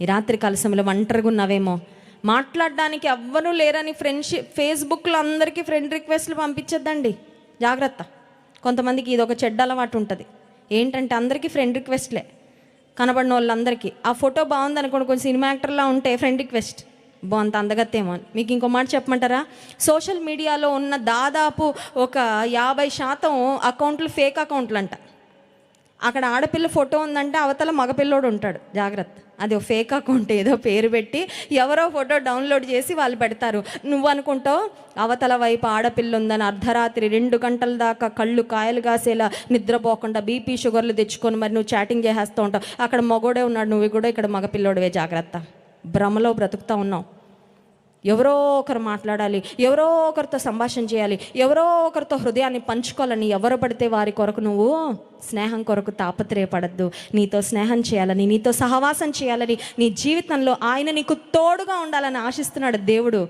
ఈ రాత్రి కాల సమయంలో ఒంటరిగా ఉన్నావేమో, మాట్లాడడానికి ఎవ్వరూ లేరని ఫేస్బుక్లో అందరికీ ఫ్రెండ్ రిక్వెస్ట్లు పంపించద్దండి, జాగ్రత్త. కొంతమందికి ఇది ఒక చెడ్డ అలవాటు ఉంటుంది. ఏంటంటే అందరికీ ఫ్రెండ్ రిక్వెస్ట్లే, కనబడిన వాళ్ళందరికీ. ఆ ఫోటో బాగుంది అనుకోండి, కొంచెం సినిమా యాక్టర్లా ఉంటే ఫ్రెండ్ రిక్వెస్ట్, బాగుంది అందగత్తేమో అని. మీకు ఇంకో మాట చెప్పమంటారా? సోషల్ మీడియాలో ఉన్న దాదాపు ఒక 50% అకౌంట్లు ఫేక్ అకౌంట్లు అంట. అక్కడ ఆడపిల్ల ఫోటో ఉందంటే అవతల మగపిల్లోడు ఉంటాడు, జాగ్రత్త. అది ఒక ఫేక్ అకౌంట్, ఏదో పేరు పెట్టి ఎవరో ఫోటో డౌన్లోడ్ చేసి వాళ్ళు పెడతారు. నువ్వు అనుకుంటావు అవతల వైపు ఆడపిల్ల ఉందని అర్ధరాత్రి 2 గంటల దాకా కళ్ళు కాయలు కాసేలా నిద్రపోకుండా బీపీ షుగర్లు తెచ్చుకొని మరి నువ్వు చాటింగ్ చేసేస్తూ ఉంటావు. అక్కడ మగోడే ఉన్నాడు, నువ్వు కూడా ఇక్కడ మగపిల్లోడివే, జాగ్రత్త. భ్రమలో బ్రతుకుతూ ఉన్నావు. ఎవరో ఒకరు మాట్లాడాలి, ఎవరో ఒకరితో సంభాషణ చేయాలి, ఎవరో ఒకరితో హృదయాన్ని పంచుకోవాలని ఎవరు పడితే వారి కొరకు నువ్వు స్నేహం కొరకు తాపత్రయపడద్దు. నీతో స్నేహం చేయాలని, నీతో సహవాసం చేయాలని, నీ జీవితంలో ఆయన నీకు తోడుగా ఉండాలని ఆశిస్తున్నాడు దేవుడు.